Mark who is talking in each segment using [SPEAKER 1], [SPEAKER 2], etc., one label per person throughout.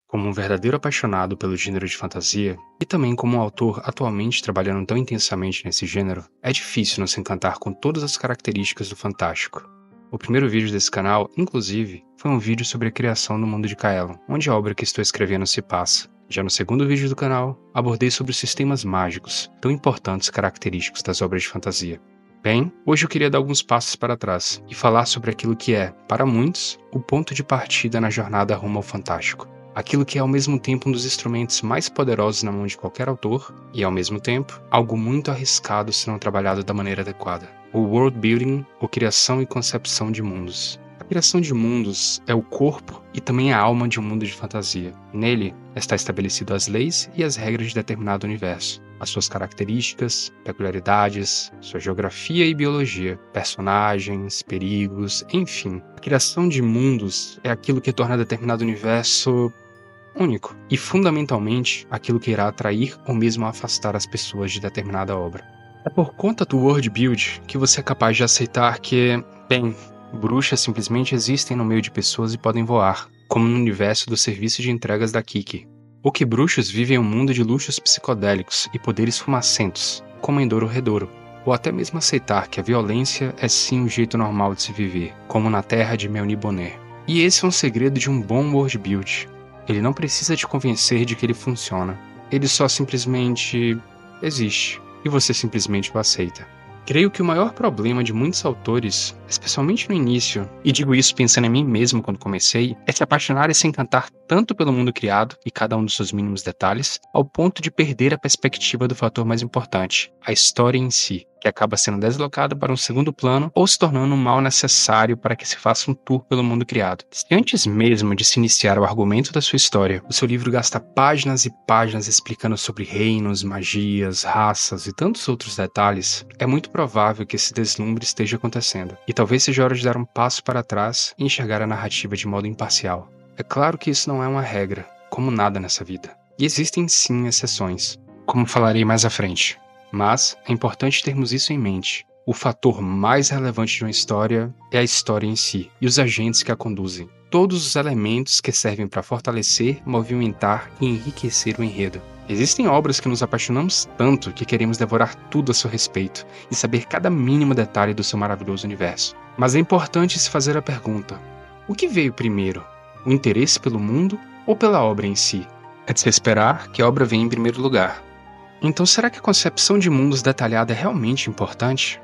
[SPEAKER 1] Como um verdadeiro apaixonado pelo gênero de fantasia, e também como um autor atualmente trabalhando tão intensamente nesse gênero, é difícil não se encantar com todas as características do fantástico. O primeiro vídeo desse canal, inclusive, foi um vídeo sobre a criação do mundo de Kaelon, onde a obra que estou escrevendo se passa. Já no segundo vídeo do canal, abordei sobre os sistemas mágicos, tão importantes e característicos das obras de fantasia. Bem, hoje eu queria dar alguns passos para trás e falar sobre aquilo que é, para muitos, o ponto de partida na jornada rumo ao fantástico. Aquilo que é ao mesmo tempo um dos instrumentos mais poderosos na mão de qualquer autor e, ao mesmo tempo, algo muito arriscado se não trabalhado da maneira adequada. O world building, ou criação e concepção de mundos. A criação de mundos é o corpo e também a alma de um mundo de fantasia. Nele, está estabelecido as leis e as regras de determinado universo, as suas características, peculiaridades, sua geografia e biologia, personagens, perigos, enfim. A criação de mundos é aquilo que torna determinado universo único e, fundamentalmente, aquilo que irá atrair ou mesmo afastar as pessoas de determinada obra. É por conta do world build que você é capaz de aceitar que, bem, bruxas simplesmente existem no meio de pessoas e podem voar, como no universo do serviço de entregas da Kiki. Ou que bruxos vivem em um mundo de luxos psicodélicos e poderes fumacentos, como em Dororedoro. Ou até mesmo aceitar que a violência é sim um jeito normal de se viver, como na terra de Melniboné. E esse é um segredo de um bom world build. Ele não precisa te convencer de que ele funciona. Ele só simplesmente existe, e você simplesmente o aceita. Creio que o maior problema de muitos autores, especialmente no início, e digo isso pensando em mim mesmo quando comecei, é se apaixonar e se encantar tanto pelo mundo criado e cada um dos seus mínimos detalhes, ao ponto de perder a perspectiva do fator mais importante, a história em si, que acaba sendo deslocada para um segundo plano ou se tornando um mal necessário para que se faça um tour pelo mundo criado. Se antes mesmo de se iniciar o argumento da sua história, o seu livro gasta páginas e páginas explicando sobre reinos, magias, raças e tantos outros detalhes, é muito provável que esse deslumbre esteja acontecendo, e talvez seja hora de dar um passo para trás e enxergar a narrativa de modo imparcial. É claro que isso não é uma regra, como nada nessa vida, e existem sim exceções, como falarei mais à frente. Mas é importante termos isso em mente. O fator mais relevante de uma história é a história em si e os agentes que a conduzem. Todos os elementos que servem para fortalecer, movimentar e enriquecer o enredo. Existem obras que nos apaixonamos tanto que queremos devorar tudo a seu respeito e saber cada mínimo detalhe do seu maravilhoso universo. Mas é importante se fazer a pergunta: o que veio primeiro? O interesse pelo mundo ou pela obra em si? É de se esperar que a obra venha em primeiro lugar. Então, será que a concepção de mundos detalhada é realmente importante?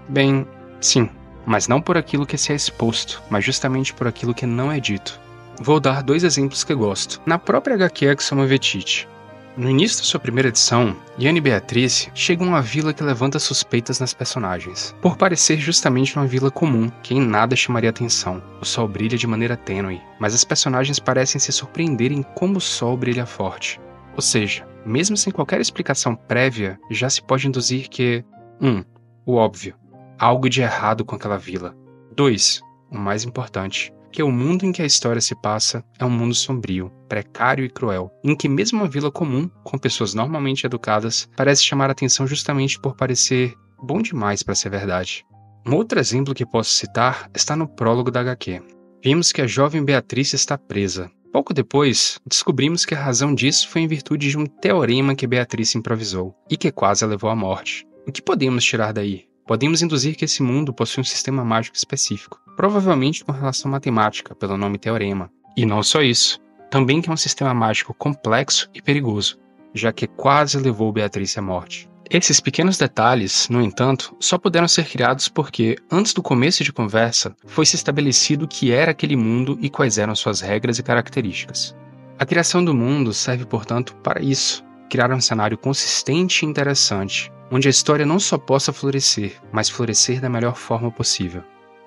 [SPEAKER 1] Bem, sim, mas não por aquilo que se é exposto, mas justamente por aquilo que não é dito. Vou dar dois exemplos que gosto. Na própria HQ Axoma Vetite. No início da sua primeira edição, Ian e Beatrice chegam a uma vila que levanta suspeitas nas personagens, por parecer justamente uma vila comum, que em nada chamaria atenção. O sol brilha de maneira tênue, mas as personagens parecem se surpreender em como o sol brilha forte. Ou seja, mesmo sem qualquer explicação prévia, já se pode induzir que 1. O óbvio. Algo de errado com aquela vila. 2. O mais importante. Que o mundo em que a história se passa é um mundo sombrio, precário e cruel, em que mesmo uma vila comum, com pessoas normalmente educadas, parece chamar a atenção justamente por parecer bom demais para ser verdade. Um outro exemplo que posso citar está no prólogo da HQ. Vimos que a jovem Beatrice está presa. Pouco depois, descobrimos que a razão disso foi em virtude de um teorema que Beatrice improvisou, e que quase a levou à morte. O que podemos tirar daí? Podemos induzir que esse mundo possui um sistema mágico específico, provavelmente com relação matemática, pelo nome teorema. E não só isso, também que é um sistema mágico complexo e perigoso, já que quase levou Beatrice à morte. Esses pequenos detalhes, no entanto, só puderam ser criados porque, antes do começo de conversa, foi-se estabelecido o que era aquele mundo e quais eram suas regras e características. A criação do mundo serve, portanto, para isso, criar um cenário consistente e interessante, onde a história não só possa florescer, mas florescer da melhor forma possível.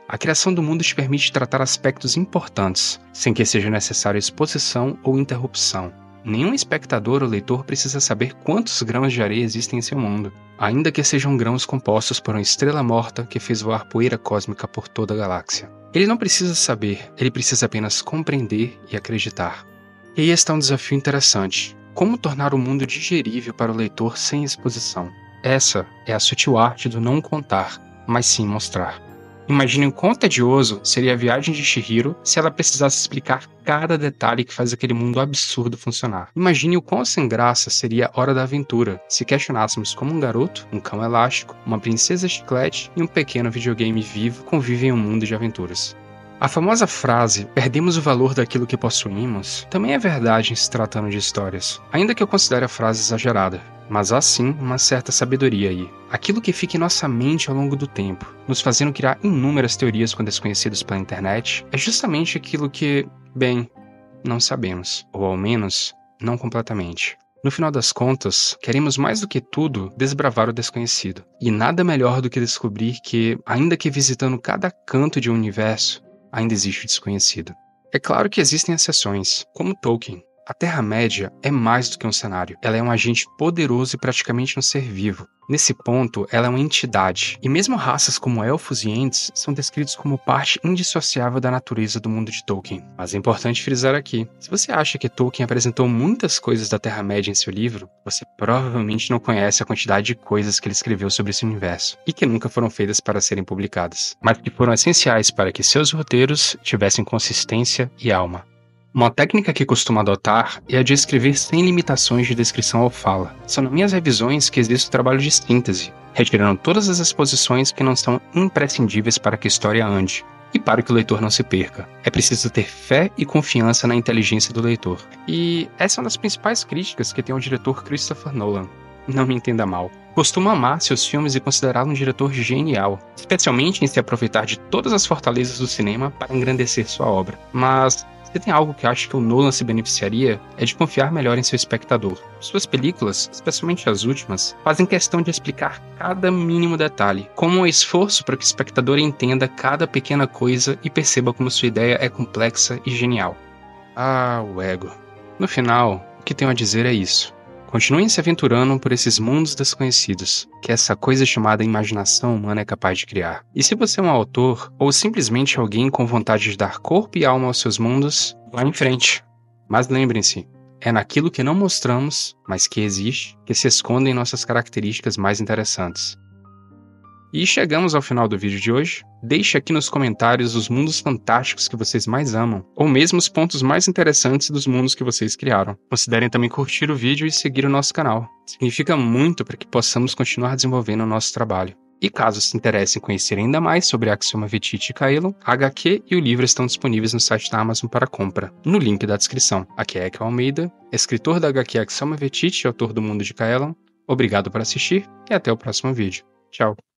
[SPEAKER 1] A criação do mundo te permite tratar aspectos importantes, sem que seja necessária exposição ou interrupção. Nenhum espectador ou leitor precisa saber quantos grãos de areia existem em seu mundo, ainda que sejam grãos compostos por uma estrela morta que fez voar poeira cósmica por toda a galáxia. Ele não precisa saber, ele precisa apenas compreender e acreditar. E aí está um desafio interessante: como tornar o mundo digerível para o leitor sem exposição? Essa é a sutil arte do não contar, mas sim mostrar. Imagine o quão tedioso seria a viagem de Chihiro se ela precisasse explicar cada detalhe que faz aquele mundo absurdo funcionar. Imagine o quão sem graça seria a hora da aventura se questionássemos como um garoto, um cão elástico, uma princesa chiclete e um pequeno videogame vivo convivem em um mundo de aventuras. A famosa frase "perdemos o valor daquilo que possuímos" também é verdade em se tratando de histórias, ainda que eu considere a frase exagerada. Mas há sim uma certa sabedoria aí. Aquilo que fica em nossa mente ao longo do tempo, nos fazendo criar inúmeras teorias com desconhecidos pela internet, é justamente aquilo que, bem, não sabemos. Ou ao menos, não completamente. No final das contas, queremos mais do que tudo desbravar o desconhecido. E nada melhor do que descobrir que, ainda que visitando cada canto de um universo, ainda existe o desconhecido. É claro que existem exceções, como Tolkien. A Terra-média é mais do que um cenário. Ela é um agente poderoso e praticamente um ser vivo. Nesse ponto, ela é uma entidade. E mesmo raças como elfos e ents são descritos como parte indissociável da natureza do mundo de Tolkien. Mas é importante frisar aqui, se você acha que Tolkien apresentou muitas coisas da Terra-média em seu livro, você provavelmente não conhece a quantidade de coisas que ele escreveu sobre esse universo, e que nunca foram feitas para serem publicadas, mas que foram essenciais para que seus roteiros tivessem consistência e alma. Uma técnica que costumo adotar é a de escrever sem limitações de descrição ou fala. São nas minhas revisões que existe o trabalho de síntese, retirando todas as exposições que não são imprescindíveis para que a história ande, e para que o leitor não se perca. É preciso ter fé e confiança na inteligência do leitor. E essa é uma das principais críticas que tem ao diretor Christopher Nolan. Não me entenda mal. Costumo amar seus filmes e considerá-lo um diretor genial, especialmente em se aproveitar de todas as fortalezas do cinema para engrandecer sua obra. Mas se tem algo que eu acho que o Nolan se beneficiaria, é de confiar melhor em seu espectador. Suas películas, especialmente as últimas, fazem questão de explicar cada mínimo detalhe, como um esforço para que o espectador entenda cada pequena coisa e perceba como sua ideia é complexa e genial. Ah, o ego. No final, o que tenho a dizer é isso. Continuem se aventurando por esses mundos desconhecidos, que essa coisa chamada imaginação humana é capaz de criar. E se você é um autor, ou simplesmente alguém com vontade de dar corpo e alma aos seus mundos, vá em frente. Mas lembrem-se, é naquilo que não mostramos, mas que existe, que se escondem nossas características mais interessantes. E chegamos ao final do vídeo de hoje. Deixe aqui nos comentários os mundos fantásticos que vocês mais amam, ou mesmo os pontos mais interessantes dos mundos que vocês criaram. Considerem também curtir o vídeo e seguir o nosso canal. Significa muito para que possamos continuar desenvolvendo o nosso trabalho. E caso se interesse em conhecer ainda mais sobre Axioma Vertice e Caelum, a HQ e o livro estão disponíveis no site da Amazon para compra, no link da descrição. Aqui é Ekel Almeida, escritor da HQ Axioma Vertice e autor do Mundo de Caelum. Obrigado por assistir e até o próximo vídeo. Tchau!